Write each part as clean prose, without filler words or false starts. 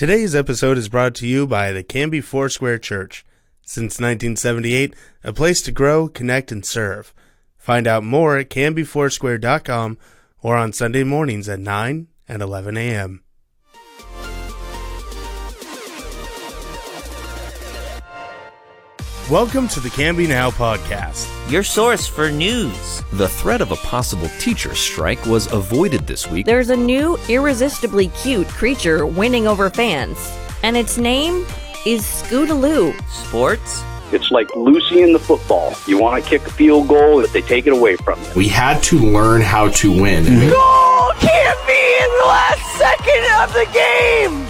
Today's episode is brought to you by the Canby Foursquare Church. Since 1978, a place to grow, connect, and serve. Find out more at canbyfoursquare.com or on Sunday mornings at 9 and 11 a.m. Welcome to the Canby Now podcast, your source for news. The threat of a possible teacher strike was avoided this week. There's a new, irresistibly cute creature winning over fans, and its name is Scootaloo. Sports. It's like Lucy in the football. You want to kick a field goal, if they take it away from you. We had to learn how to win. Goal can't be in the last second of the game!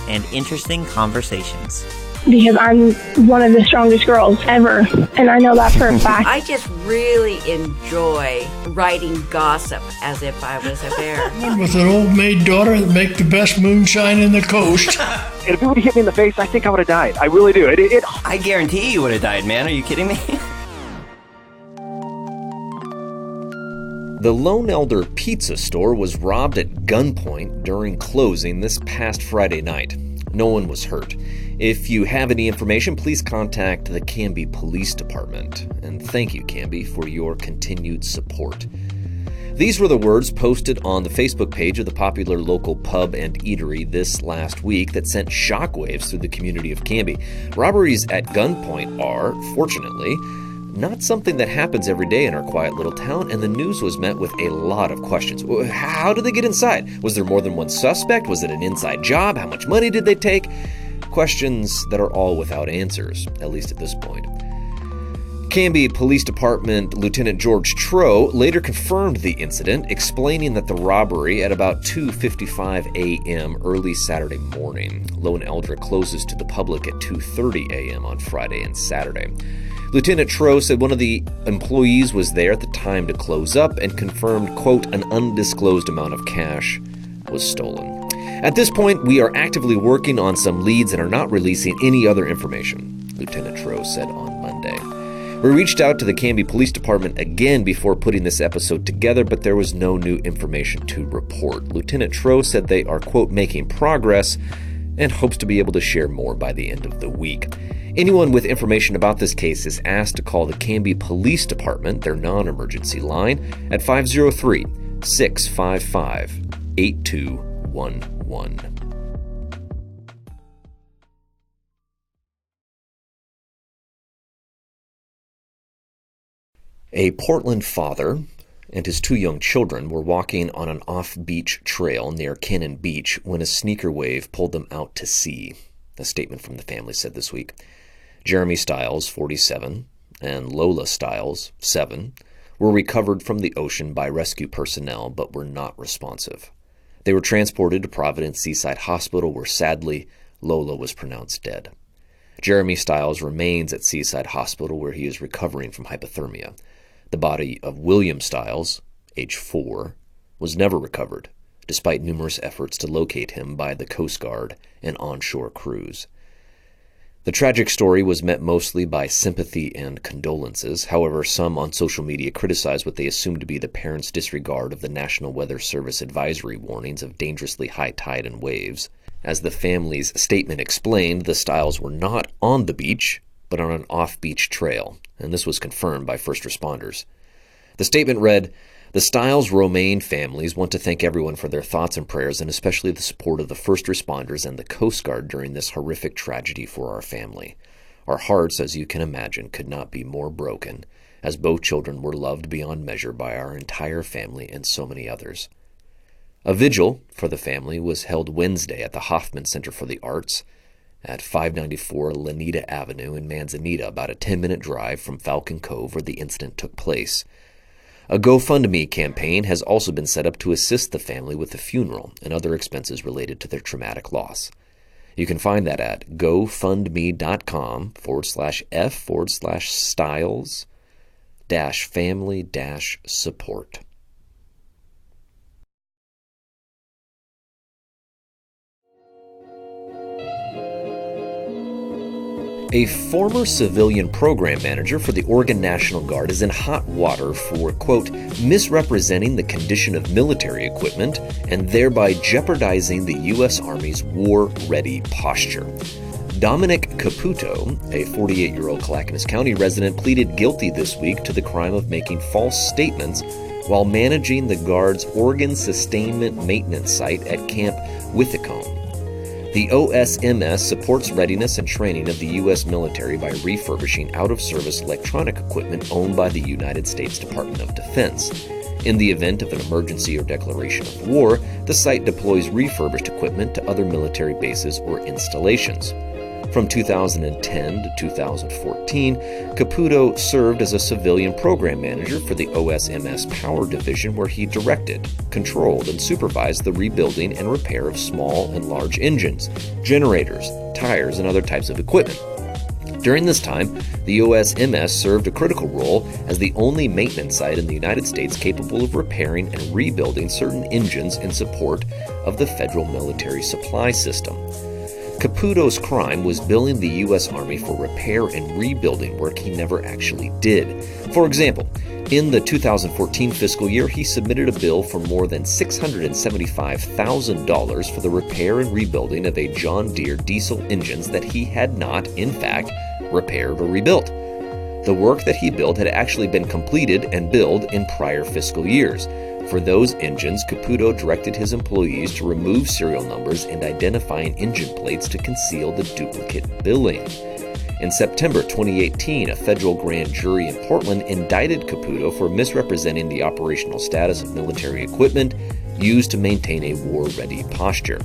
And interesting conversations. Because I'm one of the strongest girls ever, and I know that for a fact. I just really enjoy writing gossip as if I was a bear. With an old maid daughter that make the best moonshine in the coast. And if it would have hit me in the face, I think I would have died. I really do. I guarantee you would have died, man. Are you kidding me? The Lone Elder Pizza store was robbed at gunpoint during closing this past Friday night. No one was hurt. If you have any information, please contact the Canby Police Department. And thank you, Canby, for your continued support. These were the words posted on the Facebook page of the popular local pub and eatery this last week that sent shockwaves through the community of Canby. Robberies at gunpoint are, fortunately, not something that happens every day in our quiet little town, and the news was met with a lot of questions. How did they get inside? Was there more than one suspect? Was it an inside job? How much money did they take? Questions that are all without answers, at least at this point. Canby Police Department Lieutenant George Troe later confirmed the incident, explaining that the robbery at about 2:55 a.m. early Saturday morning. Lone Elder closes to the public at 2:30 a.m. on Friday and Saturday. Lieutenant Troe said one of the employees was there at the time to close up and confirmed, quote, an undisclosed amount of cash was stolen. At this point, we are actively working on some leads and are not releasing any other information, Lieutenant Troe said on Monday. We reached out to the Canby Police Department again before putting this episode together, but there was no new information to report. Lieutenant Troe said they are, quote, making progress and hopes to be able to share more by the end of the week. Anyone with information about this case is asked to call the Canby Police Department, their non-emergency line, at 503-655-8211. A Portland father and his two young children were walking on an off-beach trail near Cannon Beach when a sneaker wave pulled them out to sea, a statement from the family said this week. Jeremy Stiles, 47, and Lola Stiles, 7, were recovered from the ocean by rescue personnel but were not responsive. They were transported to Providence Seaside Hospital where, sadly, Lola was pronounced dead. Jeremy Stiles remains at Seaside Hospital where he is recovering from hypothermia. The body of William Stiles, age 4, was never recovered, despite numerous efforts to locate him by the Coast Guard and onshore crews. The tragic story was met mostly by sympathy and condolences. However, some on social media criticized what they assumed to be the parents' disregard of the National Weather Service advisory warnings of dangerously high tide and waves. As the family's statement explained, the Stiles were not on the beach, but on an off-beach trail, and this was confirmed by first responders. The statement read, "The Stiles Romaine families want to thank everyone for their thoughts and prayers, and especially the support of the first responders and the Coast Guard during this horrific tragedy for our family. Our hearts, as you can imagine, could not be more broken, as both children were loved beyond measure by our entire family and so many others." A vigil for the family was held Wednesday at the Hoffman Center for the Arts at 594 Lanita Avenue in Manzanita, about a 10-minute drive from Falcon Cove where the incident took place. A GoFundMe campaign has also been set up to assist the family with the funeral and other expenses related to their traumatic loss. You can find that at gofundme.com/F/Stiles-family-support. A former civilian program manager for the Oregon National Guard is in hot water for, quote, misrepresenting the condition of military equipment and thereby jeopardizing the U.S. Army's war-ready posture. Dominic Caputo, a 48-year-old Clackamas County resident, pleaded guilty this week to the crime of making false statements while managing the Guard's Oregon Sustainment Maintenance Site at Camp Withycombe. The OSMS supports readiness and training of the U.S. military by refurbishing out-of-service electronic equipment owned by the United States Department of Defense. In the event of an emergency or declaration of war, the site deploys refurbished equipment to other military bases or installations. From 2010 to 2014, Caputo served as a civilian program manager for the OSMS Power Division, where he directed, controlled, and supervised the rebuilding and repair of small and large engines, generators, tires, and other types of equipment. During this time, the OSMS served a critical role as the only maintenance site in the United States capable of repairing and rebuilding certain engines in support of the federal military supply system. Caputo's crime was billing the U.S. Army for repair and rebuilding work he never actually did. For example, in the 2014 fiscal year, he submitted a bill for more than $675,000 for the repair and rebuilding of a John Deere diesel engines that he had not, in fact, repaired or rebuilt. The work that he built had actually been completed and billed in prior fiscal years. For those engines, Caputo directed his employees to remove serial numbers and identifying engine plates to conceal the duplicate billing. In September 2018, a federal grand jury in Portland indicted Caputo for misrepresenting the operational status of military equipment used to maintain a war-ready posture.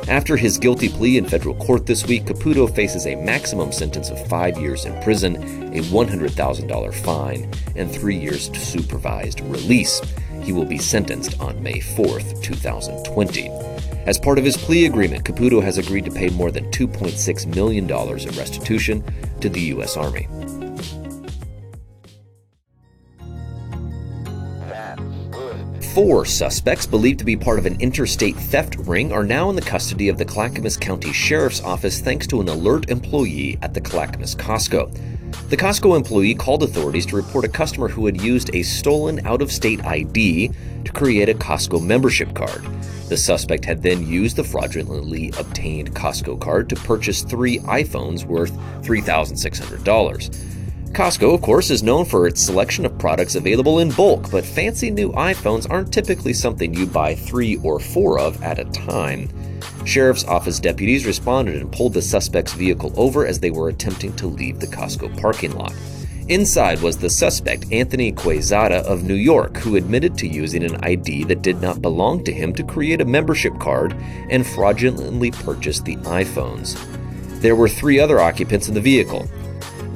After his guilty plea in federal court this week, Caputo faces a maximum sentence of 5 years in prison, a $100,000 fine, and 3 years to supervised release. He will be sentenced on May 4th, 2020. As part of his plea agreement, Caputo has agreed to pay more than $2.6 million in restitution to the U.S. Army. Four suspects believed to be part of an interstate theft ring are now in the custody of the Clackamas County Sheriff's Office thanks to an alert employee at the Clackamas Costco. The Costco employee called authorities to report a customer who had used a stolen out-of-state ID to create a Costco membership card. The suspect had then used the fraudulently obtained Costco card to purchase 3 iPhones worth $3,600. Costco, of course, is known for its selection of products available in bulk, but fancy new iPhones aren't typically something you buy 3 or 4 of at a time. Sheriff's Office deputies responded and pulled the suspect's vehicle over as they were attempting to leave the Costco parking lot. Inside was the suspect, Anthony Quezada of New York, who admitted to using an ID that did not belong to him to create a membership card and fraudulently purchased the iPhones. There were 3 other occupants in the vehicle: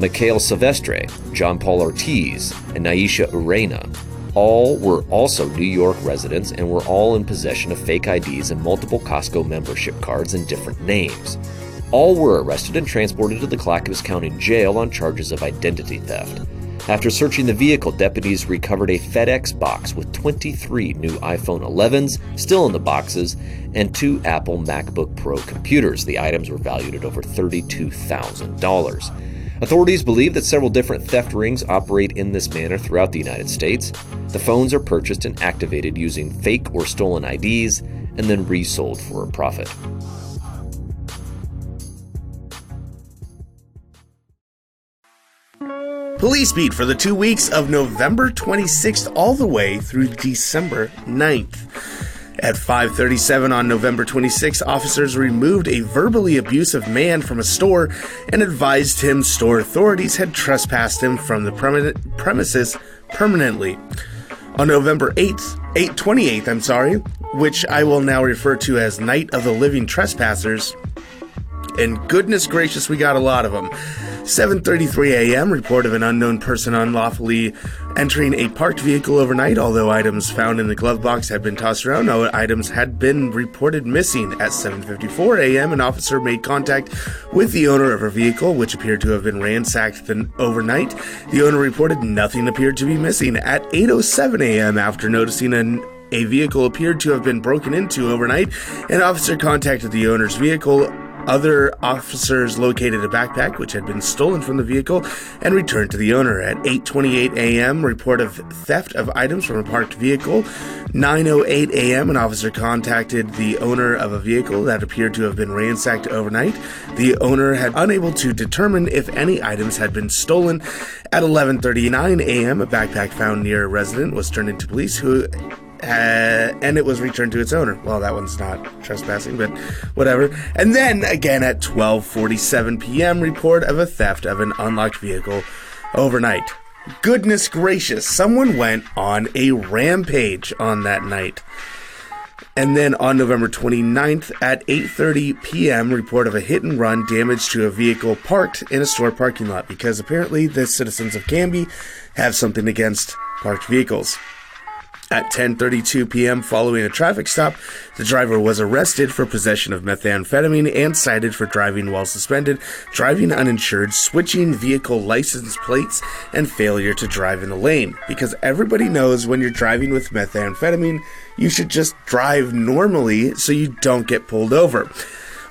Mikhail Silvestre, John Paul Ortiz, and Naisha Urena. All were also New York residents and were all in possession of fake IDs and multiple Costco membership cards in different names. All were arrested and transported to the Clackamas County Jail on charges of identity theft. After searching the vehicle, deputies recovered a FedEx box with 23 new iPhone 11s still in the boxes and 2 Apple MacBook Pro computers. The items were valued at over $32,000. Authorities believe that several different theft rings operate in this manner throughout the United States. The phones are purchased and activated using fake or stolen IDs and then resold for a profit. Police Beat for the 2 weeks of November 26th all the way through December 9th. At 5:37 on November 26th, officers removed a verbally abusive man from a store and advised him store authorities had trespassed him from the premises permanently. On November 28th, which I will now refer to as Night of the Living Trespassers, and goodness gracious, we got a lot of them. 7:33 a.m., report of an unknown person unlawfully entering a parked vehicle overnight. Although items found in the glove box had been tossed around, no items had been reported missing. At 7:54 a.m., an officer made contact with the owner of a vehicle, which appeared to have been ransacked overnight. The owner reported nothing appeared to be missing. At 8:07 a.m., after noticing a vehicle appeared to have been broken into overnight, an officer contacted the owner's vehicle Other officers located a backpack which had been stolen from the vehicle and returned to the owner. At 8:28 a.m., report of theft of items from a parked vehicle. 9:08 a.m., an officer contacted the owner of a vehicle that appeared to have been ransacked overnight. The owner had unable to determine if any items had been stolen. At 11:39 a.m., a backpack found near a resident was turned into police and it was returned to its owner. Well, that one's not trespassing, but whatever. And then again at 12:47 p.m., report of a theft of an unlocked vehicle overnight. Goodness gracious, someone went on a rampage on that night. And then on November 29th at 8:30 p.m., report of a hit and run, damage to a vehicle parked in a store parking lot, because apparently the citizens of Canby have something against parked vehicles. At 10:32 p.m., following a traffic stop, the driver was arrested for possession of methamphetamine and cited for driving while suspended, driving uninsured, switching vehicle license plates, and failure to drive in the lane. Because everybody knows when you're driving with methamphetamine, you should just drive normally so you don't get pulled over.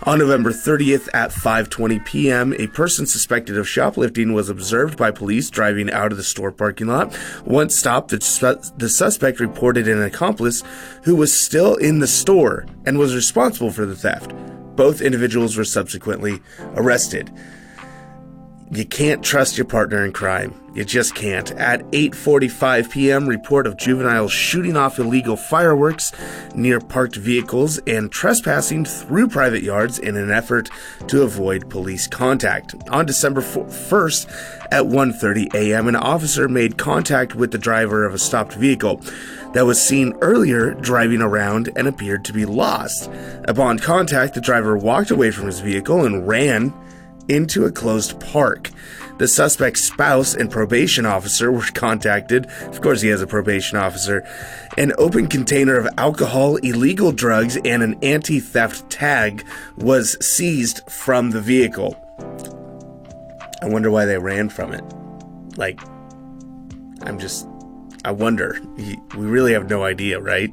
On November 30th at 5:20 p.m., a person suspected of shoplifting was observed by police driving out of the store parking lot. Once stopped, the suspect reported an accomplice who was still in the store and was responsible for the theft. Both individuals were subsequently arrested. You can't trust your partner in crime. You just can't. At 8:45 p.m., report of juveniles shooting off illegal fireworks near parked vehicles and trespassing through private yards in an effort to avoid police contact. On December 1st at 1:30 a.m., an officer made contact with the driver of a stopped vehicle that was seen earlier driving around and appeared to be lost. Upon contact, the driver walked away from his vehicle and ran into a closed park. The suspect's spouse and probation officer were contacted. Of course, he has a probation officer. An open container of alcohol, illegal drugs, and an anti-theft tag was seized from the vehicle. I wonder why they ran from it. I wonder. We really have no idea, right?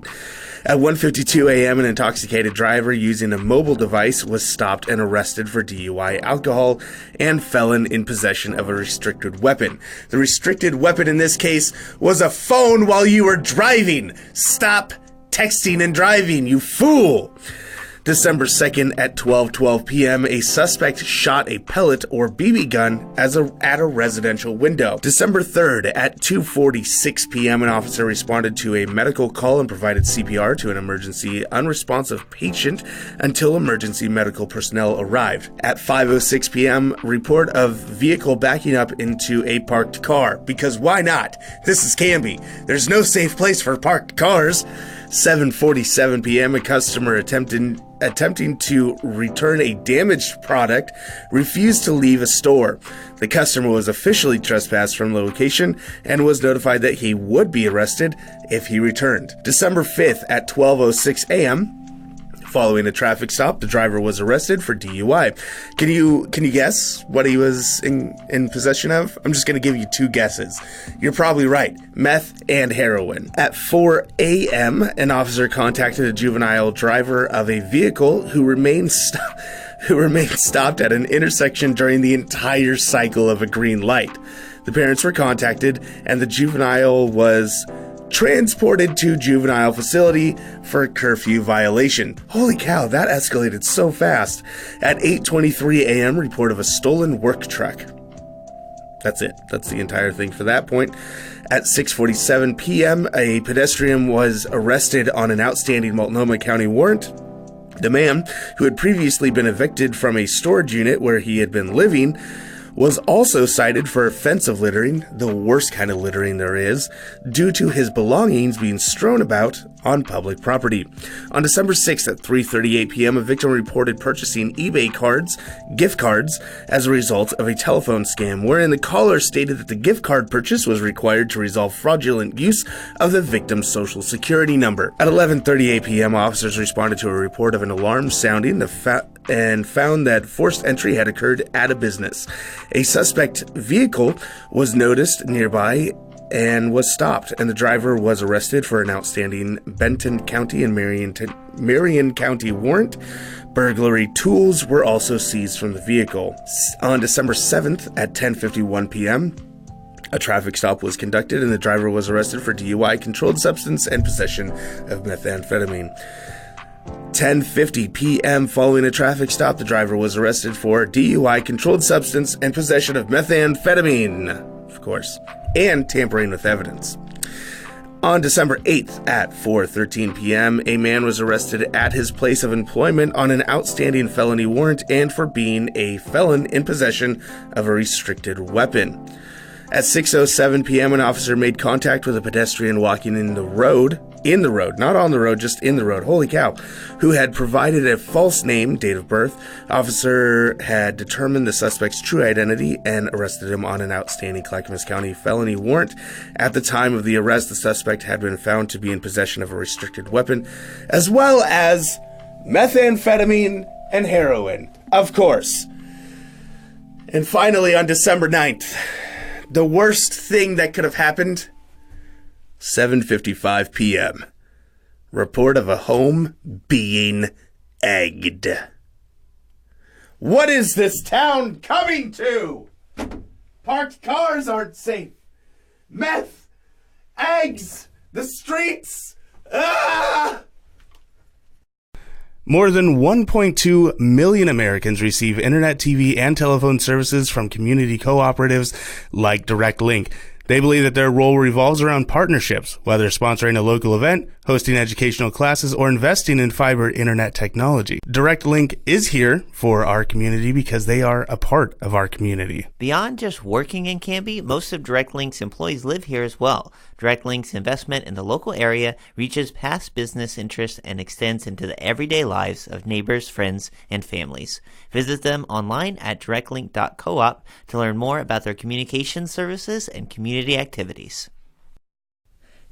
At 1:52 a.m., an intoxicated driver using a mobile device was stopped and arrested for DUI, alcohol, and felon in possession of a restricted weapon. The restricted weapon in this case was a phone while you were driving. Stop texting and driving, you fool! December 2nd at 12:12 p.m., a suspect shot a pellet or BB gun at a residential window. December 3rd at 2:46 p.m., an officer responded to a medical call and provided CPR to an emergency unresponsive patient until emergency medical personnel arrived. At 5:06 p.m., report of vehicle backing up into a parked car. Because why not? This is Canby. There's no safe place for parked cars. 7:47 p.m., a customer attempting to return a damaged product refused to leave a store. The customer was officially trespassed from the location and was notified that he would be arrested if he returned. December 5th at 12:06 a.m., following a traffic stop, the driver was arrested for DUI. Can you guess what he was in possession of? I'm just going to give you two guesses. You're probably right. Meth and heroin. At 4 a.m., an officer contacted a juvenile driver of a vehicle who remained stopped at an intersection during the entire cycle of a green light. The parents were contacted, and the juvenile was transported to juvenile facility for curfew violation. Holy cow, that escalated so fast. At 8:23 a.m., report of a stolen work truck. That's it. That's the entire thing for that point. At 6:47 p.m., a pedestrian was arrested on an outstanding Multnomah County warrant. The man, who had previously been evicted from a storage unit where he had been living, was also cited for offensive littering, the worst kind of littering there is, due to his belongings being strewn about on public property. On December 6th at 3:38 p.m., a victim reported purchasing eBay gift cards, as a result of a telephone scam, wherein the caller stated that the gift card purchase was required to resolve fraudulent use of the victim's social security number. At 11:38 p.m., officers responded to a report of an alarm sounding and found that forced entry had occurred at a business. A suspect vehicle was noticed nearby and was stopped, and the driver was arrested for an outstanding Benton County and Marion County warrant. Burglary tools were also seized from the vehicle. On December 7th at 10:51 p.m., a traffic stop was conducted and the driver was arrested for DUI, controlled substance, and possession of methamphetamine. 10:50 p.m. following a traffic stop, the driver was arrested for DUI, controlled substance, and possession of methamphetamine, of course, and tampering with evidence. On December 8th at 4:13 p.m., a man was arrested at his place of employment on an outstanding felony warrant and for being a felon in possession of a restricted weapon. At 6:07 p.m., an officer made contact with a pedestrian walking in the road, not on the road, just in the road, holy cow, who had provided a false name, date of birth. Officer had determined the suspect's true identity and arrested him on an outstanding Clackamas County felony warrant. At the time of the arrest, the suspect had been found to be in possession of a restricted weapon, as well as methamphetamine and heroin, of course. And finally, on December 9th, the worst thing that could have happened, 7:55 p.m. Report of a home being egged. What is this town coming to? Parked cars aren't safe. Meth, eggs, the streets. Ah! More than 1.2 million Americans receive internet, TV, and telephone services from community cooperatives like Direct Link. They believe that their role revolves around partnerships, whether sponsoring a local event, hosting educational classes, or investing in fiber internet technology. Direct Link is here for our community because they are a part of our community. Beyond just working in Canby, most of Direct Link's employees live here as well. Direct Link's investment in the local area reaches past business interests and extends into the everyday lives of neighbors, friends, and families. Visit them online at directlink.coop to learn more about their communication services and community activities.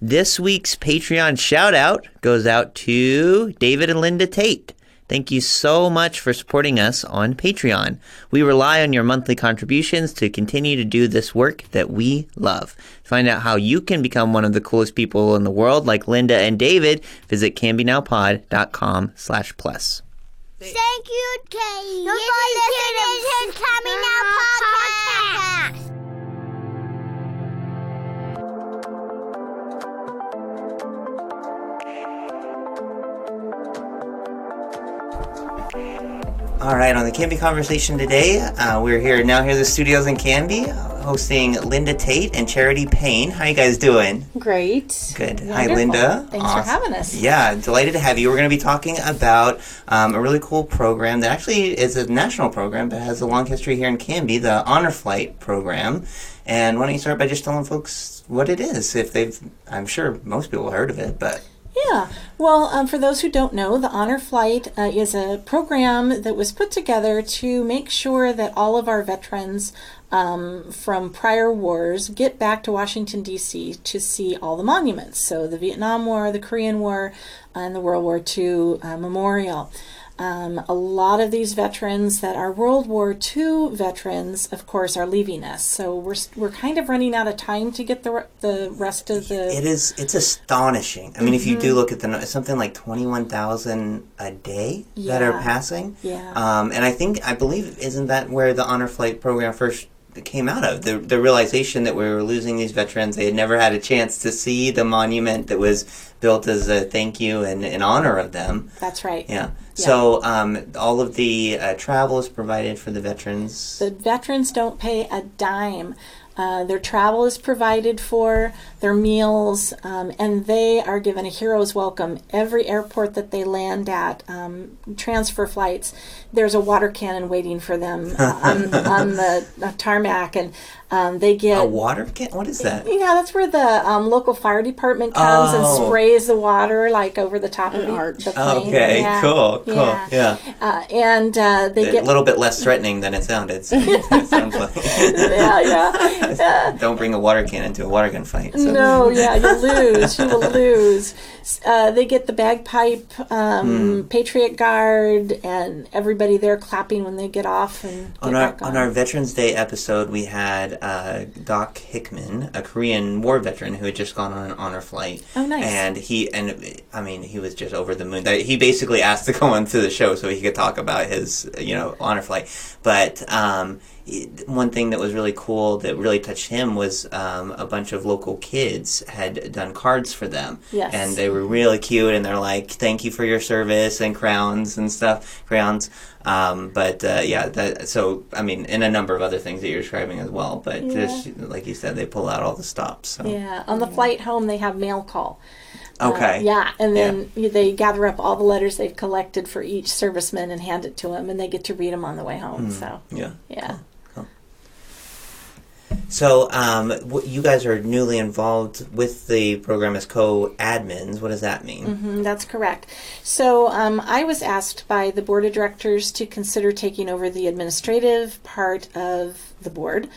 This week's Patreon shout out goes out to David and Linda Tate. Thank you so much for supporting us on Patreon. We rely on your monthly contributions to continue to do this work that we love. To find out how you can become one of the coolest people in the world like Linda and David, visit cambynowpod.com/plus. Thank you, Kay. You're listening to Canby Now Podcast. All right, on the Canby Conversation today, we're here in the studios in Canby, hosting Linda Tate and Charity Payne. How you guys doing? Great. Good. Wonderful. Hi, Linda. Thanks for having us. Yeah, delighted to have you. We're going to be talking about a really cool program that actually is a national program, but has a long history here in Canby, the Honor Flight program. And why don't you start by just telling folks what it is? I'm sure most people have heard of it, but... Yeah. Well, for those who don't know, the Honor Flight is a program that was put together to make sure that all of our veterans from prior wars get back to Washington, D.C. to see all the monuments. So the Vietnam War, the Korean War, and the World War II Memorial. A lot of these veterans that are World War II veterans, of course, are leaving us. So we're kind of running out of time to get the rest of the... It's astonishing. I mean, if you do look at something like 21,000 a day that are passing. Yeah. And I believe, isn't that where the Honor Flight program first came out of? The realization that we were losing these veterans. They had never had a chance to see the monument that was built as a thank you and in honor of them. That's right. Yeah. So all of the travel is provided for the veterans. The veterans don't pay a dime. Their travel is provided for, their meals, and they are given a hero's welcome. Every airport that they land at, transfer flights, there's a water cannon waiting for them on the tarmac, and they get... A water cannon? What is that? Yeah, that's where the local fire department comes and sprays the water like over the top of the plane. Okay, yeah. Cool. Yeah. And they get... A little bit less threatening than it sounded. So it sounds like... yeah. Don't bring a water cannon to a water gun fight. So. No, yeah, you'll lose. You will lose. They get the bagpipe, Patriot Guard, and everybody there clapping when they get off. And on our Veterans Day episode, we had Doc Hickman, a Korean War veteran who had just gone on an honor flight. Oh, nice. And he was just over the moon. He basically asked to go onto the show so he could talk about his, honor flight. But one thing that was really cool that really touched him was a bunch of local kids had done cards for them. Yes. And they were really cute, and they're like, thank you for your service, and crowns and stuff, crayons. And a number of other things that you're describing as well. But just like you said, they pull out all the stops. So. Yeah. On the flight home, they have mail call. Okay. And then they gather up all the letters they've collected for each serviceman and hand it to them, and they get to read them on the way home. So yeah. Cool. So you guys are newly involved with the program as co-admins. What does that mean? Mm-hmm, that's correct. So I was asked by the board of directors to consider taking over the administrative part of the board.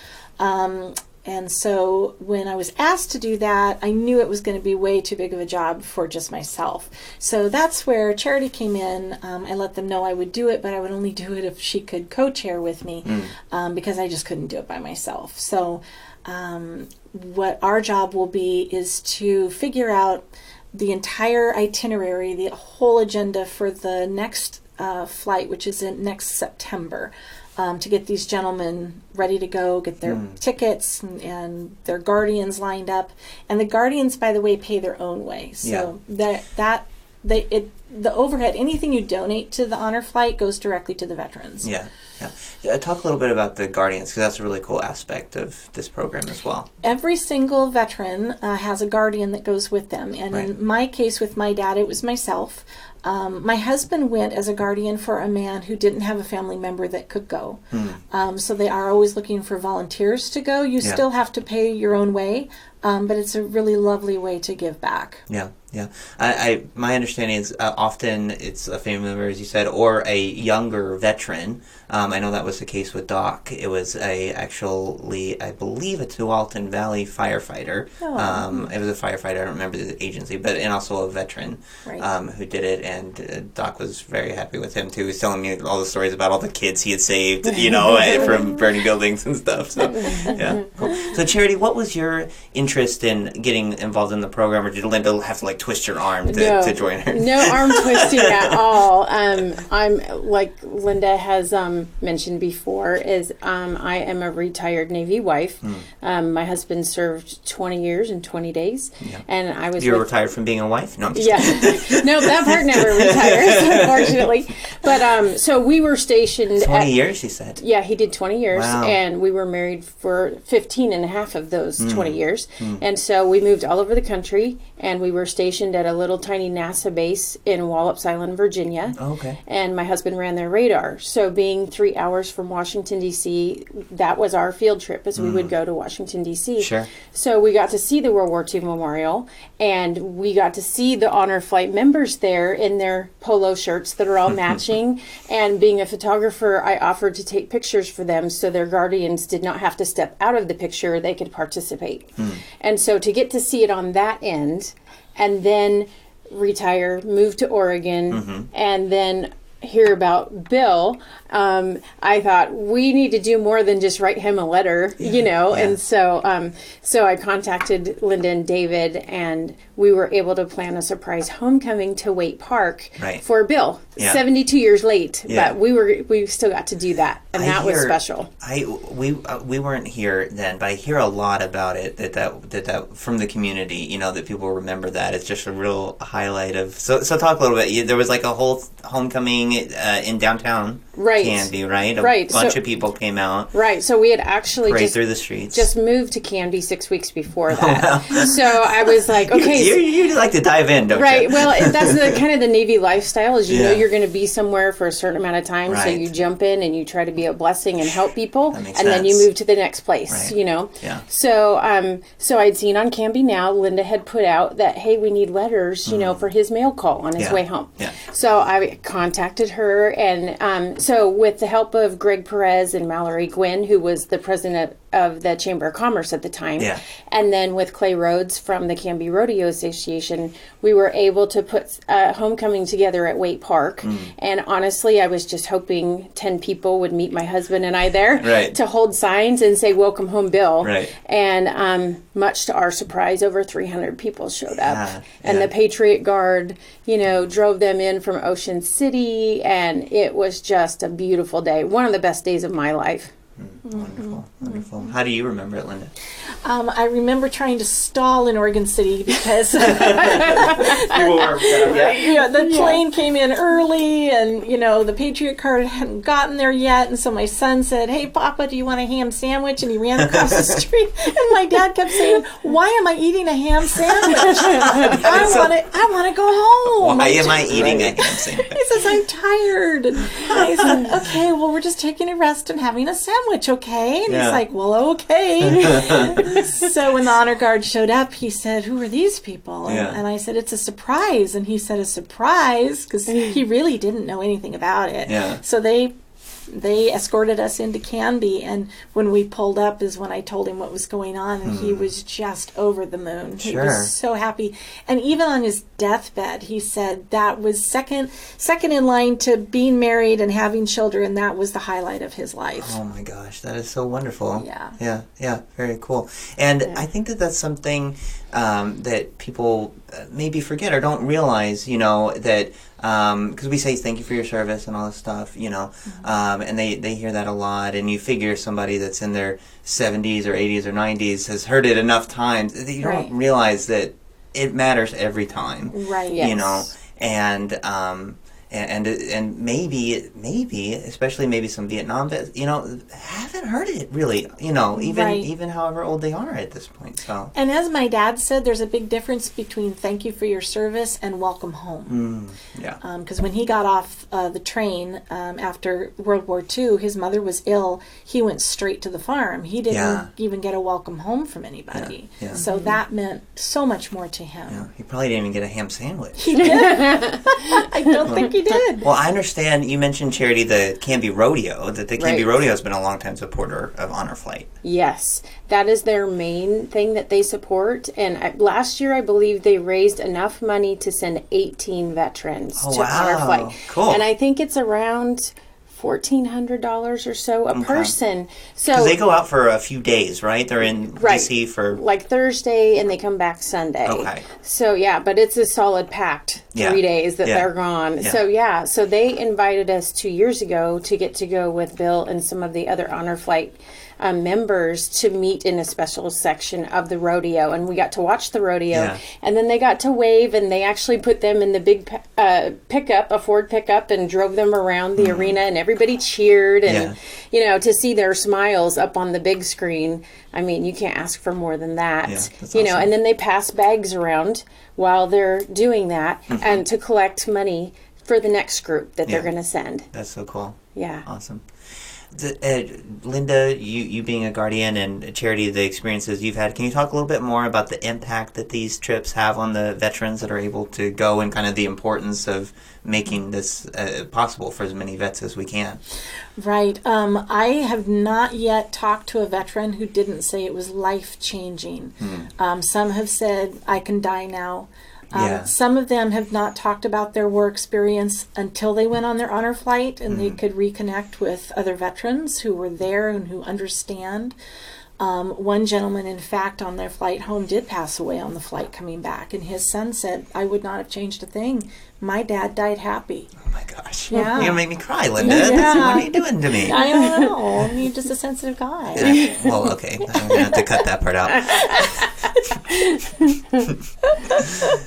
And so when I was asked to do that, I knew it was going to be way too big of a job for just myself. So that's where Charity came in. I let them know I would do it, but I would only do it if she could co-chair with me because I just couldn't do it by myself. So what our job will be is to figure out the entire itinerary, the whole agenda for the next flight, which is in next September. To get these gentlemen ready to go, get their tickets and their guardians lined up. And the guardians, by the way, pay their own way. So the overhead, anything you donate to the honor flight goes directly to the veterans. Yeah. Talk a little bit about the guardians, because that's a really cool aspect of this program as well. Every single veteran has a guardian that goes with them. And in my case with my dad, it was myself. My husband went as a guardian for a man who didn't have a family member that could go. So they are always looking for volunteers to go. You still have to pay your own way, but it's a really lovely way to give back. Yeah. My understanding is often it's a family member, as you said, or a younger veteran. I know that was the case with Doc. It was I believe a Tualatin Valley firefighter. It was a firefighter. I don't remember the agency, and also a veteran who did it. And Doc was very happy with him too. He was telling me all the stories about all the kids he had saved, from burning buildings and stuff. So, yeah. Cool. So, Charity, what was your interest in getting involved in the program, or did Linda have to twist your arm to join her? No arm twisting at all. I'm like Linda has mentioned before. I am a retired Navy wife. My husband served 20 years and 20 days, and I was. You're retired from being a wife? No, I'm just kidding. No, that part never retires, unfortunately. But so we were stationed. 20 years, you said. Yeah, he did 20 years, wow. And we were married for 15 and a half of those 20 years, and so we moved all over the country, and we were stationed at a little tiny NASA base in Wallops Island, Virginia. Okay. And my husband ran their radar. So being 3 hours from Washington, D.C., that was our field trip, as we would go to Washington, D.C. Sure. So we got to see the World War II Memorial, and we got to see the honor flight members there in their polo shirts that are all matching. And being a photographer, I offered to take pictures for them so their guardians did not have to step out of the picture, they could participate. And so to get to see it on that end, and then retire, move to Oregon, and then hear about Bill, I thought we need to do more than just write him a letter, and so I contacted Linda and David, and we were able to plan a surprise homecoming to Waite Park for Bill. 72 years late, but we still got to do that, and that was special. We weren't here then, but I hear a lot about it that from the community, that people remember that. It's just a real highlight of. So talk a little bit. There was like a whole homecoming in downtown Canby, right? A bunch of people came out. Right. So we had actually just through the streets. Just moved to Canby 6 weeks before that. Oh, wow. So I was like, okay. You like to dive in, don't you? Right. Well, that's the kind of the Navy lifestyle, as you know. you're going to be somewhere for a certain amount of time, so you jump in and you try to be a blessing and help people, and then you move to the next place, you know. Yeah. So so I'd seen on Canby Now, Linda had put out that, hey, we need letters, you know, for his mail call on his way home. Yeah. So I contacted her, and so with the help of Greg Perez and Mallory Gwynn, who was the president of the Chamber of Commerce at the time, and then with Clay Rhodes from the Canby Rodeo Association, we were able to put homecoming together at Waite Park. And honestly, I was just hoping 10 people would meet my husband and I there to hold signs and say, "Welcome home, Bill." And much to our surprise, over 300 people showed up. And the Patriot Guard, you know, drove them in from Ocean City, and it was just a beautiful day. One of the best days of my life. Wonderful, wonderful. How do you remember it, Linda? I remember trying to stall in Oregon City because the plane came in early, and you know the Patriot Guard hadn't gotten there yet, and so my son said, "Hey, Papa, do you want a ham sandwich?" And he ran across the street, and my dad kept saying, "Why am I eating a ham sandwich? I want to go home." Why am I eating a ham sandwich? He says, "I'm tired." And I said, "Okay, well, we're just taking a rest and having a sandwich, okay?" And he's like, "Well, okay." So when the honor guard showed up, he said, "Who are these people?" And I said, "It's a surprise." And he said, "A surprise?" Because he really didn't know anything about it. So they escorted us into Canby, and when we pulled up is when I told him what was going on, and he was just over the moon. He was so happy. And even on his deathbed, he said that was second in line to being married and having children. That was the highlight of his life. Oh my gosh, that is so wonderful. Yeah, very cool. And I think that that's something that people maybe forget or don't realize, you know, that because we say thank you for your service and all this stuff, you know, and they hear that a lot, and you figure somebody that's in their 70s or 80s or 90s has heard it enough times that you don't realize that it matters every time, you know, and maybe especially maybe some Vietnam vets, you know, haven't heard it really, you know, even however old they are at this point. So, and as my dad said, there's a big difference between thank you for your service and welcome home. Because when he got off the train after World War II, his mother was ill. He went straight to the farm. He didn't even get a welcome home from anybody. So that meant so much more to him. He probably didn't even get a ham sandwich. He did. I don't think he did. Well, I understand you mentioned, Charity, the Canby Rodeo, that the Canby Rodeo has been a long-time supporter of Honor Flight. Yes, that is their main thing that they support. And last year, I believe they raised enough money to send 18 veterans to Honor Flight. Cool. And I think it's around $1,400 or so a person. So they go out for a few days, right? They're in DC for like Thursday, and they come back Sunday. Okay. So but it's a solid packed 3 days that they're gone. So they invited us 2 years ago to get to go with Bill and some of the other Honor Flight members to meet in a special section of the rodeo, and we got to watch the rodeo, and then they got to wave, and they actually put them in the big pickup, a Ford pickup, and drove them around the arena, and everybody cheered, and you know, to see their smiles up on the big screen, I mean, you can't ask for more than that. You know, and then they pass bags around while they're doing that, and to collect money for the next group that they're going to send. That's so cool. Yeah. Awesome. Linda, you being a guardian, and Charity, the experiences you've had, can you talk a little bit more about the impact that these trips have on the veterans that are able to go, and kind of the importance of making this possible for as many vets as we can? Right. I have not yet talked to a veteran who didn't say it was life-changing. Some have said, "I can die now." Some of them have not talked about their war experience until they went on their honor flight, and they could reconnect with other veterans who were there and who understand. One gentleman, in fact, on their flight home did pass away on the flight coming back, and his son said, "I would not have changed a thing. My dad died happy." Oh my gosh. Yeah. You're going to make me cry, Linda. What are you doing to me? I don't know. You're just a sensitive guy. Well, okay. I'm going to have to cut that part out.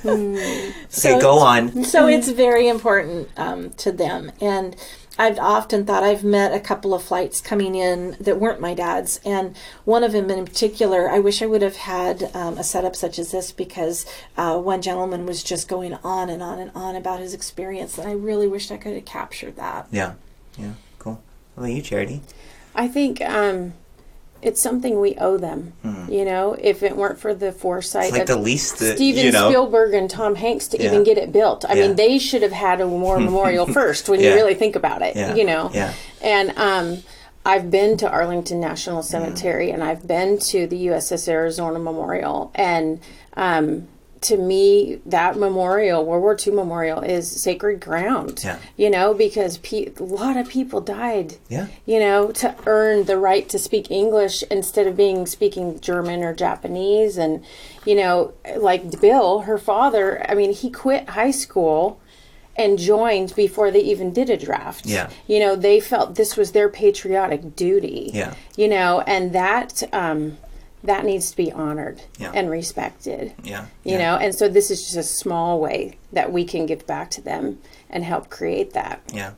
Okay, go on. So it's very important to them. And I've often thought I've met a couple of flights coming in that weren't my dad's, and one of them in particular, I wish I would have had a setup such as this, because one gentleman was just going on and on and on about his experience, and I really wished I could have captured that. Yeah, cool. What about you, Charity? I think it's something we owe them. You know, if it weren't for the foresight it's like of the least that, Steven Spielberg and Tom Hanks to even get it built. I mean, they should have had a war memorial first when you really think about it, you know. Yeah. And I've been to Arlington National Cemetery and I've been to the USS Arizona Memorial, and to me, that memorial, World War II memorial, is sacred ground. Yeah. You know, because a lot of people died. Yeah. You know, to earn the right to speak English instead of speaking German or Japanese, and you know, like Bill, her father. I mean, he quit high school and joined before they even did a draft. Yeah. You know, they felt this was their patriotic duty. Yeah. You know, and that needs to be honored and respected. Yeah. You know, and so this is just a small way that we can give back to them and help create that. Yeah,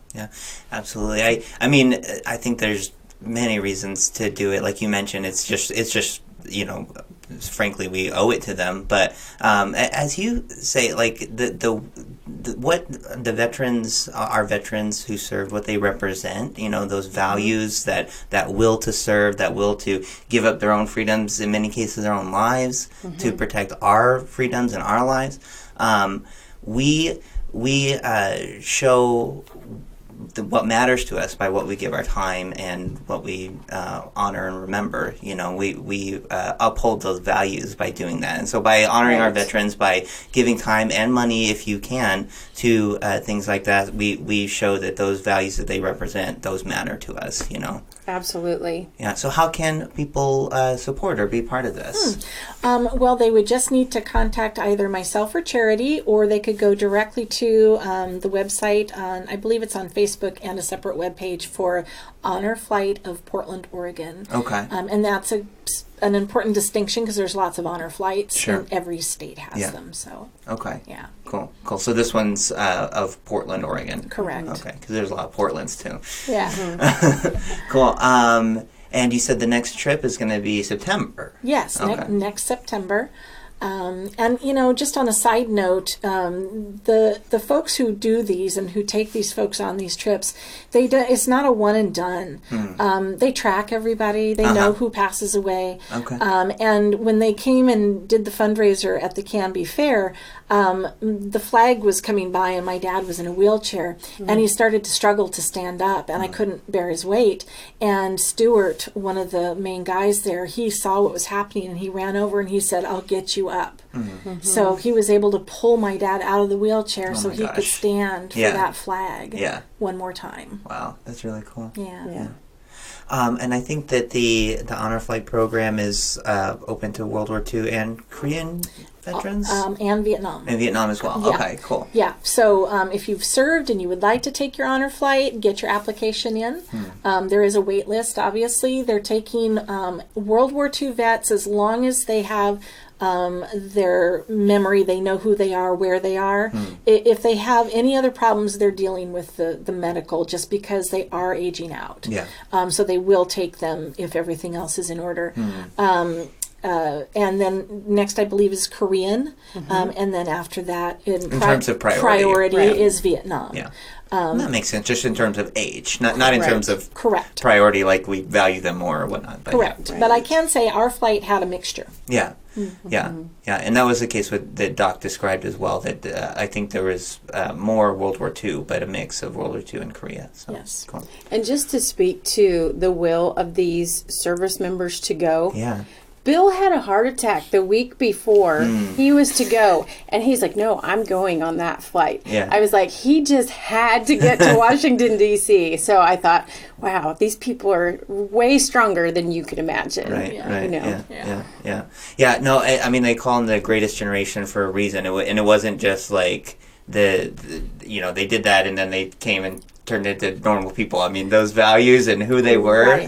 absolutely. I mean, I think there's many reasons to do it. Like you mentioned, it's just you know, frankly, we owe it to them. But as you say, like what the veterans, our veterans who served, what they represent, you know, those values, that will to serve, that will to give up their own freedoms, in many cases their own lives, to protect our freedoms and our lives. We show what matters to us by what we give our time and what we honor and remember. You know, we uphold those values by doing that. And so by honoring our veterans, by giving time and money, if you can, to things like that, we show that those values that they represent, those matter to us, you know. Absolutely. Yeah. So how can people support or be part of this? Well, they would just need to contact either myself or Charity, or they could go directly to the website. I believe it's on Facebook and a separate webpage for Honor Flight of Portland, Oregon. Okay. And that's an important distinction because there's lots of honor flights, and every state has them. So. Okay. Yeah. Cool. So this one's of Portland, Oregon. Correct. Okay, because there's a lot of Portlands too. Yeah. Cool. And you said the next trip is going to be September. Yes, next September. And, you know, just on a side note, the folks who do these and who take these folks on these trips, it's not a one and done. They track everybody. They know who passes away. Okay. And when they came and did the fundraiser at the Canby Fair, the flag was coming by and my dad was in a wheelchair and he started to struggle to stand up, and I couldn't bear his weight. And Stuart, one of the main guys there, he saw what was happening and he ran over and he said, "I'll get you up." So he was able to pull my dad out of the wheelchair so he could stand for that flag one more time. Wow, that's really cool. Yeah. And I think that the Honor Flight program is open to World War II and Korean veterans? And Vietnam. And Vietnam as well. Yeah. Okay, cool. Yeah. So if you've served and you would like to take your honor flight, get your application in. There is a wait list, obviously. They're taking World War II vets as long as they have their memory, they know who they are, where they are. If they have any other problems, they're dealing with the medical, just because they are aging out. Yeah. So they will take them if everything else is in order. And then next, I believe, is Korean. And then after that, in terms of priority is Vietnam. Yeah. That makes sense, just in terms of age, not in terms of priority, like we value them more or whatnot. But correct. But I can say our flight had a mixture. Yeah. Yeah, and that was the case that Doc described as well, that I think there was more World War II, but a mix of World War II and Korea. So, yes. Cool. And just to speak to the will of these service members to go, Bill had a heart attack the week before he was to go, and he's like, "No, I'm going on that flight." Yeah. I was like, he just had to get to Washington, D.C. So I thought, wow, these people are way stronger than you could imagine. Right, right. You know? Yeah. No, I mean, they call them the greatest generation for a reason, and it wasn't just like the they did that and then they came and turned into normal people. I mean, those values and who they were,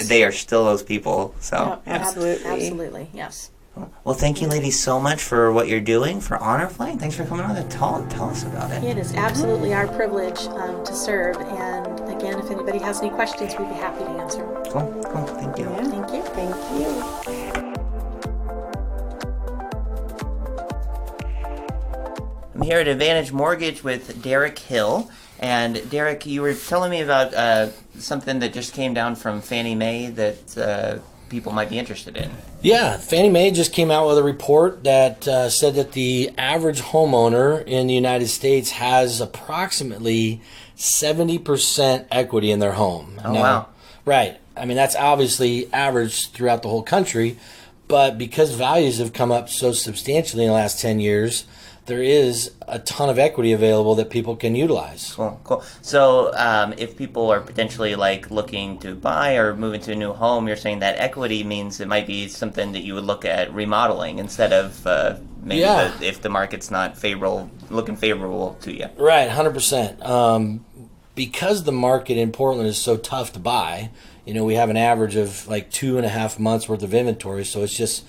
they are still those people. So absolutely, yes. Well, thank you, ladies, so much for what you're doing for Honor Flight. Thanks for coming on to tell us about it. It is absolutely our privilege to serve, and again, if anybody has any questions, we'd be happy to answer. Cool. Thank you. Yeah, thank you. Thank you. I'm here at Advantage Mortgage with Derek Hill. And Derek, you were telling me about something that just came down from Fannie Mae that people might be interested in. Yeah, Fannie Mae just came out with a report that said that the average homeowner in the United States has approximately 70% equity in their home. Oh, wow. Right. I mean, that's obviously average throughout the whole country, but because values have come up so substantially in the last 10 years, there is a ton of equity available that people can utilize. Cool. So if people are potentially like looking to buy or move into a new home, you're saying that equity means it might be something that you would look at remodeling instead of maybe if the market's not looking favorable to you. Right, 100%. Because the market in Portland is so tough to buy, we have an average of like 2.5 months worth of inventory, so it's just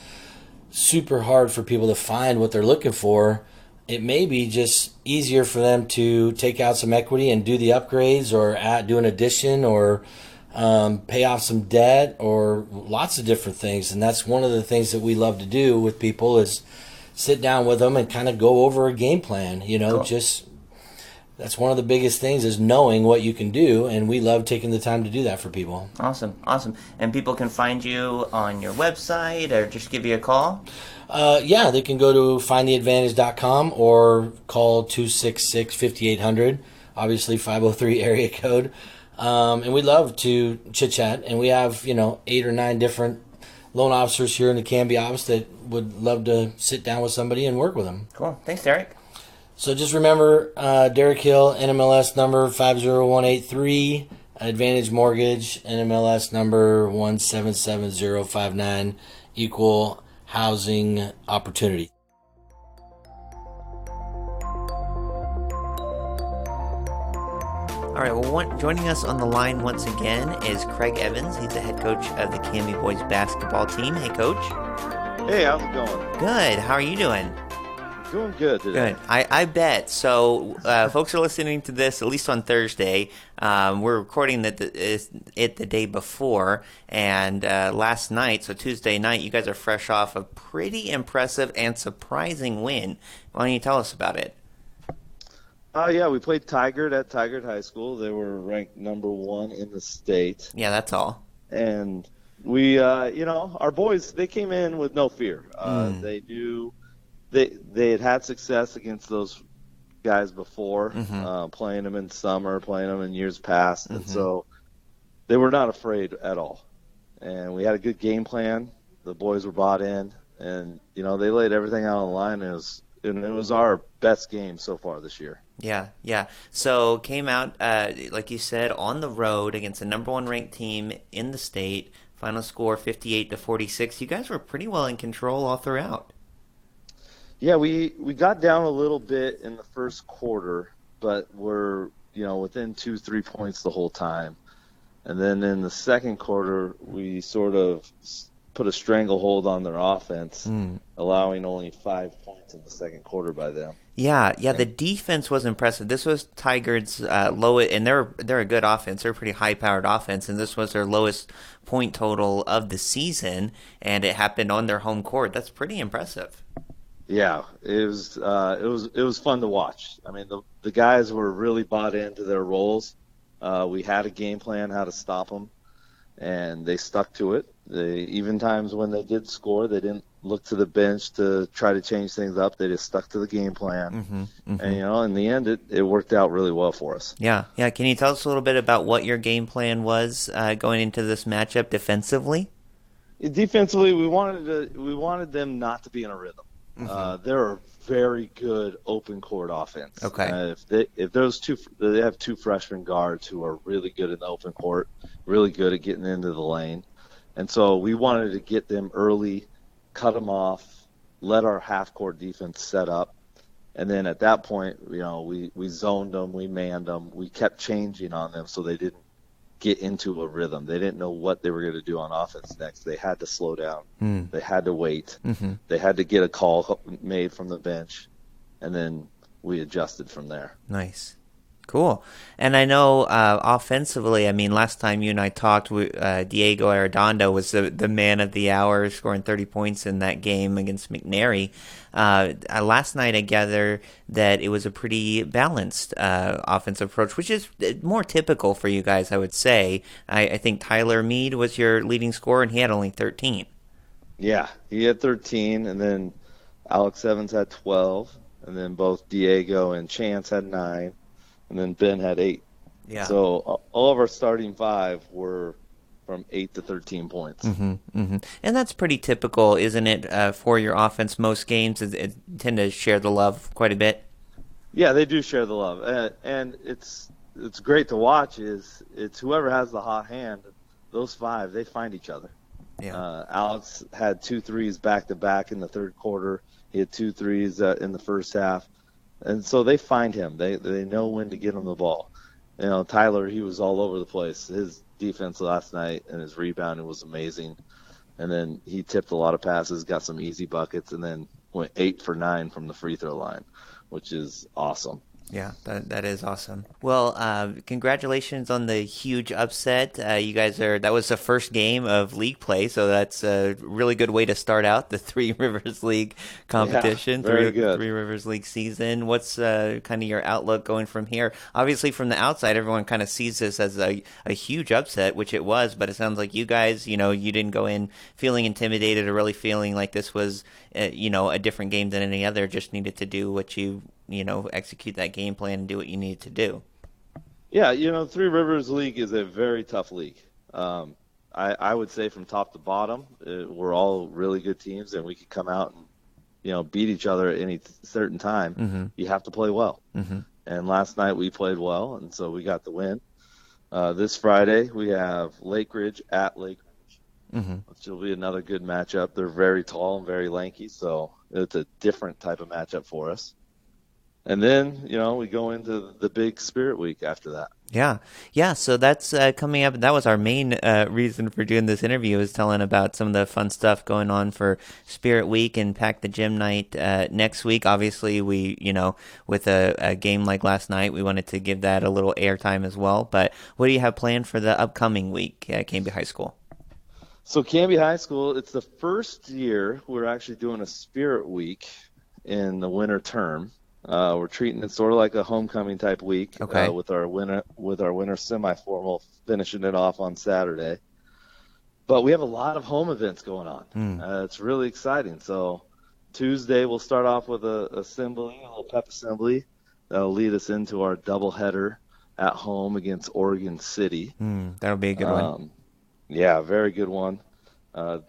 super hard for people to find what they're looking for. It may be just easier for them to take out some equity and do the upgrades or do an addition or pay off some debt or lots of different things. And that's one of the things that we love to do with people is sit down with them and kind of go over a game plan. Cool. That's one of the biggest things is knowing what you can do, and we love taking the time to do that for people. Awesome. And people can find you on your website or just give you a call? They can go to findtheadvantage.com or call 266-5800, obviously 503 area code. And we love to chit-chat, and we have, 8 or 9 different loan officers here in the Canby office that would love to sit down with somebody and work with them. Cool. Thanks, Derek. So just remember, Derek Hill, NMLS number 50183, Advantage Mortgage, NMLS number 177059, equal housing opportunity. All right, well, joining us on the line once again is Craig Evans. He's the head coach of the Canby boys basketball team. Hey, Coach. Hey, how's it going? Good. How are you doing? Doing good today. Good. I bet. So folks are listening to this at least on Thursday. We're recording it the day before. And last night, so Tuesday night, you guys are fresh off a pretty impressive and surprising win. Why don't you tell us about it? We played Tigard at Tigard High School. They were ranked number 1 in the state. Yeah, that's all. And we, our boys, they came in with no fear. They knew they had success against those guys before, playing them in summer, playing them in years past. And so they were not afraid at all. And we had a good game plan. The boys were bought in. And, they laid everything out on the line. It was our best game so far this year. Yeah. So came out, like you said, on the road against the number 1 ranked team in the state. Final score 58-46. You guys were pretty well in control all throughout. Yeah, we got down a little bit in the first quarter, but we're within 2-3 points the whole time. And then in the second quarter, we sort of put a stranglehold on their offense, allowing only 5 points in the second quarter by them. Yeah, the defense was impressive. This was Tigard's lowest, and they're a good offense. They're a pretty high-powered offense, and this was their lowest point total of the season, and it happened on their home court. That's pretty impressive. Yeah, it was fun to watch. I mean, the guys were really bought into their roles. We had a game plan how to stop them, and they stuck to it. Even times when they did score, they didn't look to the bench to try to change things up. They just stuck to the game plan. And, in the end, it worked out really well for us. Yeah. Can you tell us a little bit about what your game plan was going into this matchup defensively? Defensively, we wanted them not to be in a rhythm. They're a very good open court offense. Okay. If those they have 2 freshman guards who are really good in the open court, really good at getting into the lane. And so we wanted to get them early, cut them off, let our half-court defense set up. And then at that point, we zoned them, we manned them. We kept changing on them so they didn't get into a rhythm. They didn't know what they were going to do on offense next. They had to slow down. They had to wait. They had to get a call made from the bench. And then we adjusted from there. Nice. Cool. And I know offensively, I mean, last time you and I talked, Diego Arredondo was the man of the hour, scoring 30 points in that game against McNary. Last night, I gather that it was a pretty balanced offensive approach, which is more typical for you guys, I would say. I think Tyler Mead was your leading scorer, and he had only 13. Yeah, he had 13, and then Alex Evans had 12, and then both Diego and Chance had 9. And then Ben had 8. Yeah. So all of our starting 5 were from 8 to 13 points. Mm-hmm, mm-hmm. And that's pretty typical, isn't it, for your offense? Most games tend to share the love quite a bit. Yeah, they do share the love, and it's great to watch. It's whoever has the hot hand. Those 5, they find each other. Yeah. Alex had 2 threes back to back in the third quarter. He had 2 threes in the first half. And so they find him. They know when to get him the ball. You know, Tyler, he was all over the place. His defense last night and his rebounding was amazing. And then he tipped a lot of passes, got some easy buckets, and then went 8 for 9 from the free throw line, which is awesome. Yeah, that is awesome. Well, congratulations on the huge upset. You guys that was the first game of league play, so that's a really good way to start out the Three Rivers League competition. Yeah, very good. Three Rivers League season. What's kind of your outlook going from here? Obviously, from the outside, everyone kind of sees this as a huge upset, which it was, but it sounds like you guys, you didn't go in feeling intimidated or really feeling like this was, a different game than any other, just needed to do what you execute that game plan and do what you need to do. Yeah, Three Rivers League is a very tough league. I would say from top to bottom, we're all really good teams, and we could come out and, beat each other at any certain time. Mm-hmm. You have to play well. Mm-hmm. And last night we played well, and so we got the win. This Friday we have Lake Ridge at Lake Ridge, mm-hmm. which will be another good matchup. They're very tall and very lanky, so it's a different type of matchup for us. And then, we go into the big Spirit Week after that. Yeah. So that's coming up. That was our main reason for doing this interview, is telling about some of the fun stuff going on for Spirit Week and Pack the Gym Night next week. Obviously, we, with a game like last night, we wanted to give that a little airtime as well. But what do you have planned for the upcoming week at Canby High School? So Canby High School, it's the first year we're actually doing a Spirit Week in the winter term. We're treating it sort of like a homecoming type week, okay. With our winter semi-formal finishing it off on Saturday. But we have a lot of home events going on. It's really exciting. So Tuesday we'll start off with a little pep assembly that'll lead us into our doubleheader at home against Oregon City. That'll be a good one. Yeah, very good one.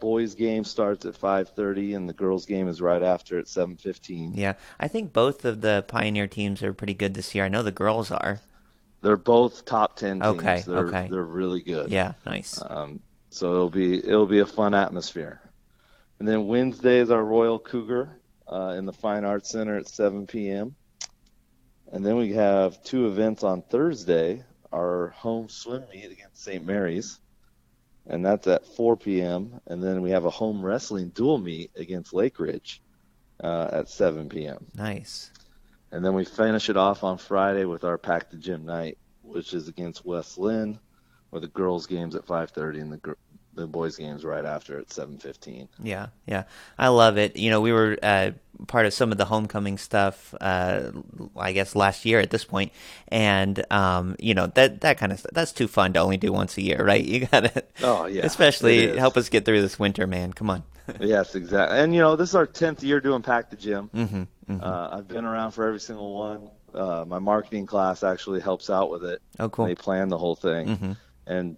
Boys game starts at 5:30, and the girls game is right after at 7:15. Yeah, I think both of the Pioneer teams are pretty good this year. I know the girls are. They're both top 10 teams. Okay. They're really good. Yeah, nice. So it'll be a fun atmosphere. And then Wednesday is our Royal Cougar in the Fine Arts Center at 7 p.m. And then we have 2 events on Thursday. Our home swim meet against St. Mary's, and that's at 4 p.m. And then we have a home wrestling dual meet against Lake Ridge at 7 p.m. Nice. And then we finish it off on Friday with our Pack the Gym Night, which is against West Lynn, where the girls' game's at 5:30 and the boys' game's right after at 7:15. Yeah. I love it. We were part of some of the homecoming stuff, I guess, last year at this point. And, that kind of stuff, that's too fun to only do once a year, right? You got to, especially help us get through this winter, man. Come on. Yes, exactly. And, this is our 10th year doing Pack the Gym. Mm-hmm. I've been around for every single one. My marketing class actually helps out with it. Oh, cool. They plan the whole thing. Mm-hmm. And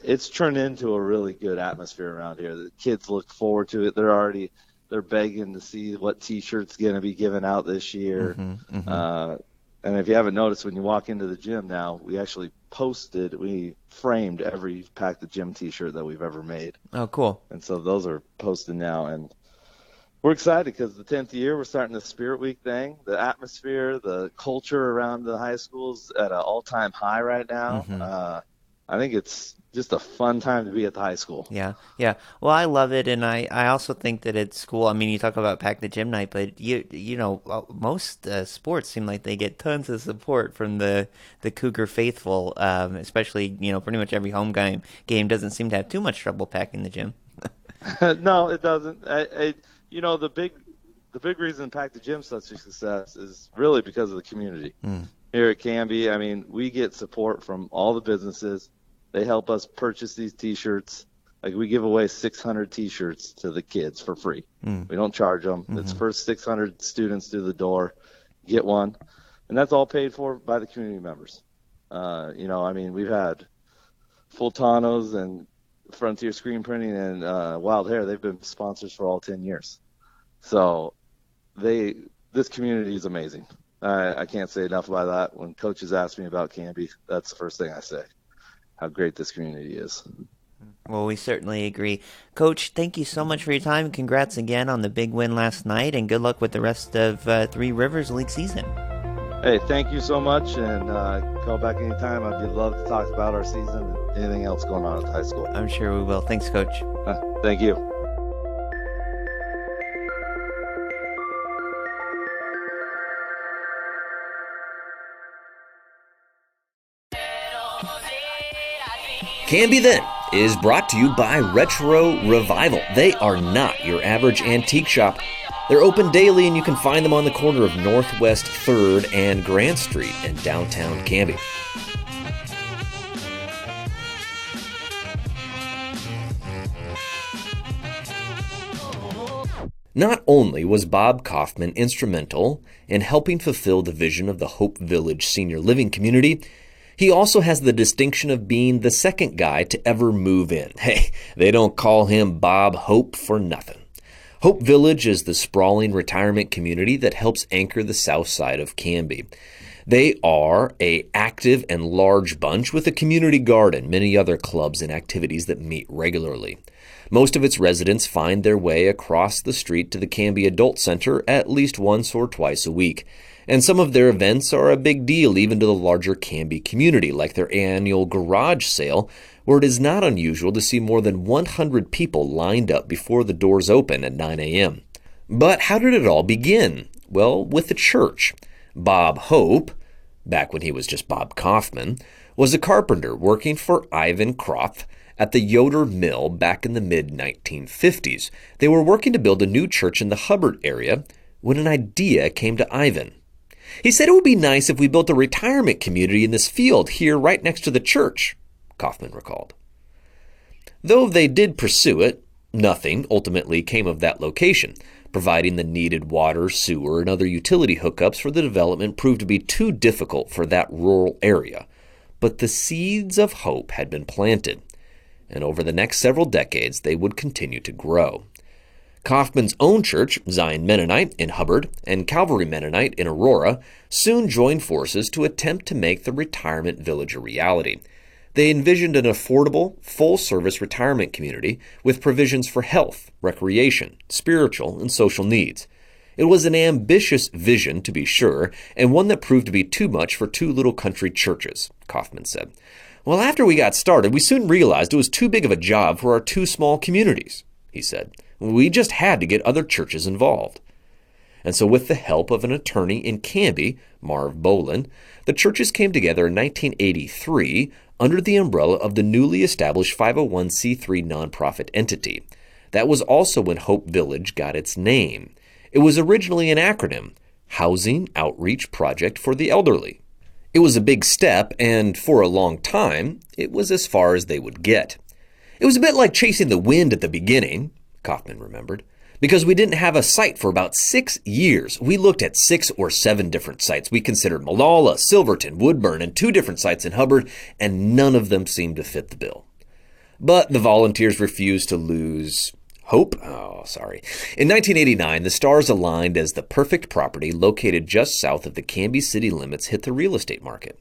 it's turned into a really good atmosphere around here. The kids look forward to it. They're begging to see what T-shirts going to be given out this year. Mm-hmm. And if you haven't noticed, when you walk into the gym now, we framed every Pack the Gym T-shirt that we've ever made. Oh, cool. And so those are posted now. And we're excited because the 10th year, we're starting the Spirit Week thing. The atmosphere, the culture around the high schools at an all-time high right now. Mm-hmm. I think it's just a fun time to be at the high school. Yeah, yeah. Well, I love it, and I also think that it's cool. I mean, you talk about Pack the Gym Night, but you know, most sports seem like they get tons of support from the Cougar faithful, especially, you know, pretty much every home game doesn't seem to have too much trouble packing the gym. No, it doesn't. You know, the big reason Pack the Gym's such a success is really because of the community. Here at Canby. I mean, we get support from all the businesses. They help us purchase these T-shirts. Like, we give away 600 T-shirts to the kids for free. We don't charge them. It's first 600 students through the door get one, and that's all paid for by the community members. You know, I mean, we've had Fultanos and Frontier Screen Printing and Wild Hair. They've been sponsors for all 10 years. So this community is amazing. I can't say enough about that. When coaches ask me about Canby, that's the first thing I say, how great this community is. Well, we certainly agree. Coach, thank you so much for your time. Congrats again on the big win last night, and good luck with the rest of Three Rivers League season. Hey, thank you so much, and call back anytime. I'd love to talk about our season and anything else going on at the high school. I'm sure we will. Thanks, Coach. Thank you. Canby Then is brought to you by Retro Revival. They are not your average antique shop. They're open daily, and you can find them on the corner of Northwest 3rd and Grant Street in downtown Canby. Not only was Bob Kaufman instrumental in helping fulfill the vision of the Hope Village Senior Living Community, he also has the distinction of being the second guy to ever move in. Hey, they don't call him Bob Hope for nothing. Hope Village is the sprawling retirement community that helps anchor the south side of Canby. They are an active and large bunch with a community garden, many other clubs and activities that meet regularly. Most of its residents find their way across the street to the Canby Adult Center at least once or twice a week. And some of their events are a big deal even to the larger Canby community, like their annual garage sale, where it is not unusual to see more than 100 people lined up before the doors open at 9 a.m. But how did it all begin? Well, with the church. Bob Hope, back when he was just Bob Kaufman, was a carpenter working for Ivan Kropf at the Yoder Mill back in the mid-1950s. They were working to build a new church in the Hubbard area when an idea came to Ivan. He said it would be nice if we built a retirement community in this field here right next to the church, Kaufman recalled. Though they did pursue it, nothing ultimately came of that location. Providing the needed water, sewer, and other utility hookups for the development proved to be too difficult for that rural area. But the seeds of hope had been planted, and over the next several decades they would continue to grow. Kaufman's own church, Zion Mennonite in Hubbard and Calvary Mennonite in Aurora, soon joined forces to attempt to make the retirement village a reality. They envisioned an affordable, full-service retirement community with provisions for health, recreation, spiritual, and social needs. It was an ambitious vision, to be sure, and one that proved to be too much for two little country churches, Kaufman said. Well, after we got started, we soon realized it was too big of a job for our two small communities, he said. We just had to get other churches involved. And so with the help of an attorney in Canby, Marv Bolin, the churches came together in 1983 under the umbrella of the newly established 501c3 nonprofit entity. That was also when Hope Village got its name. It was originally an acronym, Housing Outreach Project for the Elderly. It was a big step, and for a long time, it was as far as they would get. It was a bit like chasing the wind at the beginning, Kaufman remembered, because we didn't have a site for about 6 years. We looked at 6 or 7 different sites. We considered Molalla, Silverton, Woodburn, and 2 different sites in Hubbard, and none of them seemed to fit the bill. But the volunteers refused to lose hope. In 1989, the stars aligned as the perfect property located just south of the Canby city limits hit the real estate market.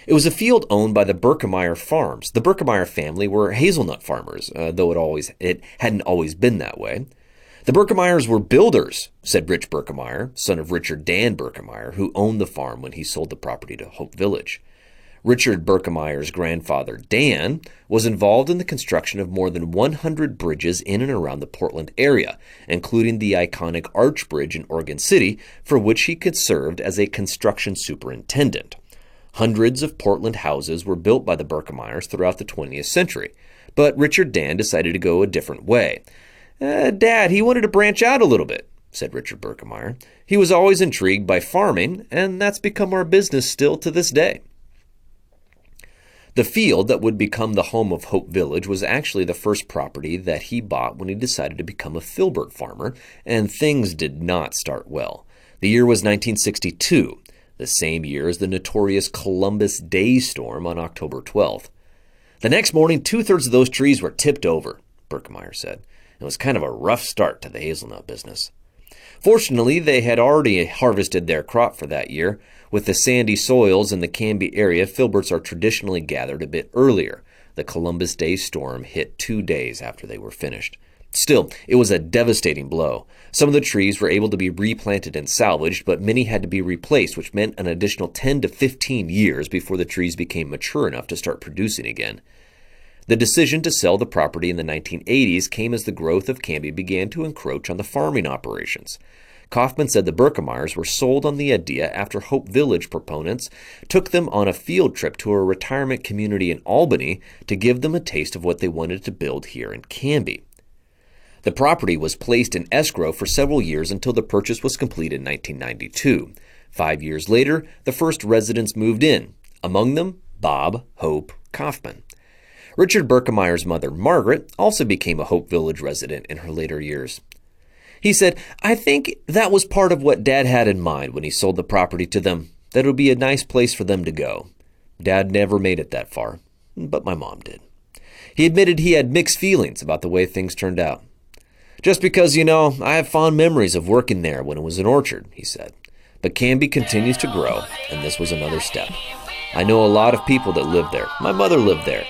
It was a field owned by the Berkemeyer Farms. The Berkemeyer family were hazelnut farmers, though it hadn't always been that way. The Berkemeyers were builders, said Rich Berkemeyer, son of Richard Dan Berkemeyer, who owned the farm when he sold the property to Hope Village. Richard Berkemeyer's grandfather, Dan, was involved in the construction of more than 100 bridges in and around the Portland area, including the iconic Arch Bridge in Oregon City, for which he had served as a construction superintendent. Hundreds of Portland houses were built by the Berkemeyers throughout the 20th century, but Richard Dan decided to go a different way. Dad, he wanted to branch out a little bit, said Richard Berkemeyer. He was always intrigued by farming, and that's become our business still to this day. The field that would become the home of Hope Village was actually the first property that he bought when he decided to become a filbert farmer, and things did not start well. The year was 1962, the same year as the notorious Columbus Day storm on October 12th. The next morning, 2/3 of those trees were tipped over, Berkemeyer said. It was kind of a rough start to the hazelnut business. Fortunately, they had already harvested their crop for that year. With the sandy soils in the Canby area, filberts are traditionally gathered a bit earlier. The Columbus Day storm hit 2 days after they were finished. Still, it was a devastating blow. Some of the trees were able to be replanted and salvaged, but many had to be replaced, which meant an additional 10 to 15 years before the trees became mature enough to start producing again. The decision to sell the property in the 1980s came as the growth of Canby began to encroach on the farming operations. Kaufman said the Berkemeyers were sold on the idea after Hope Village proponents took them on a field trip to a retirement community in Albany to give them a taste of what they wanted to build here in Canby. The property was placed in escrow for several years until the purchase was completed in 1992. 5 years later, the first residents moved in, among them Bob Hope Kaufman. Richard Berkemeyer's mother, Margaret, also became a Hope Village resident in her later years. He said, "I think that was part of what Dad had in mind when he sold the property to them, that it would be a nice place for them to go. Dad never made it that far, but my mom did." He admitted he had mixed feelings about the way things turned out. "Just because, I have fond memories of working there when it was an orchard," he said. "But Canby continues to grow, and this was another step. I know a lot of people that live there. My mother lived there.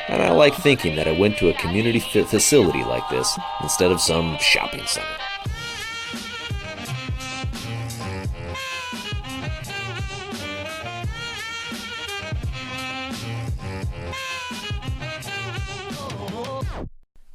And I like thinking that I went to a community facility like this instead of some shopping center."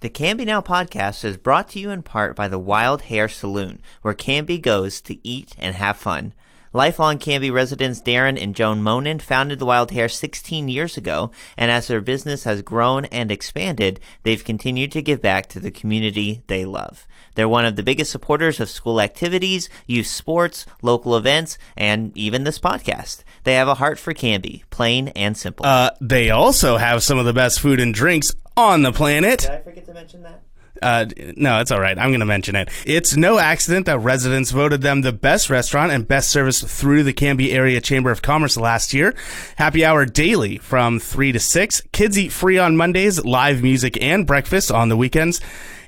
The Canby Now podcast is brought to you in part by the Wild Hair Saloon, where Canby goes to eat and have fun. Lifelong Canby residents Darren and Joan Monin founded the Wild Hair 16 years ago, and as their business has grown and expanded, they've continued to give back to the community they love. They're one of the biggest supporters of school activities, youth sports, local events, and even this podcast. They have a heart for Canby, plain and simple. They also have some of the best food and drinks on the planet. Did I forget to mention that? No, it's all right. I'm going to mention it. It's no accident that residents voted them the best restaurant and best service through the Canby Area Chamber of Commerce last year. Happy hour daily from 3 to 6. Kids eat free on Mondays, live music and breakfast on the weekends.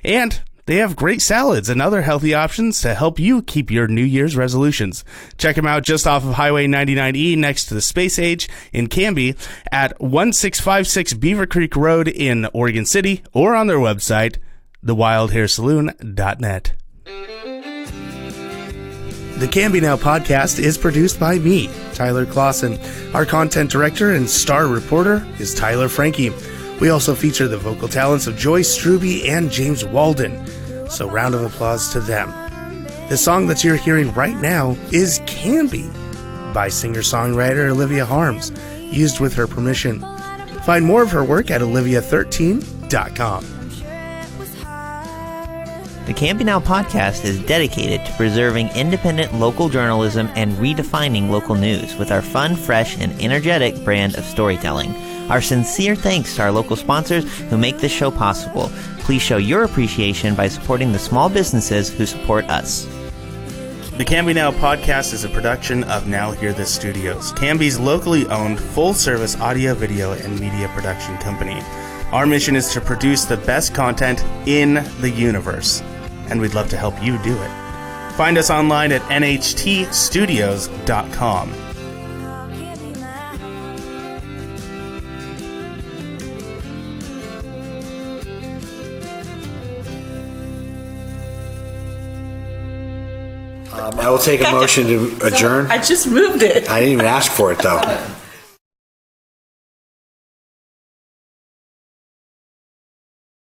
And they have great salads and other healthy options to help you keep your New Year's resolutions. Check them out just off of Highway 99E next to the Space Age in Canby at 1656 Beaver Creek Road in Oregon City, or on their website, thewildhairsaloon.net. The Canby Now podcast is produced by me, Tyler Clausen. Our content director and star reporter is Tyler Frankie. We also feature the vocal talents of Joyce Struby and James Walden. So round of applause to them. The song that you're hearing right now is Canby by singer-songwriter Olivia Harms, used with her permission. Find more of her work at olivia13.com. The Canby Now podcast is dedicated to preserving independent local journalism and redefining local news with our fun, fresh, and energetic brand of storytelling. Our sincere thanks to our local sponsors who make this show possible. Please show your appreciation by supporting the small businesses who support us. The Canby Now podcast is a production of Now Hear This Studios, Canby's locally owned full-service audio, video, and media production company. Our mission is to produce the best content in the universe, and we'd love to help you do it. Find us online at nhtstudios.com. I will take a motion to adjourn. I just moved it. I didn't even ask for it, though.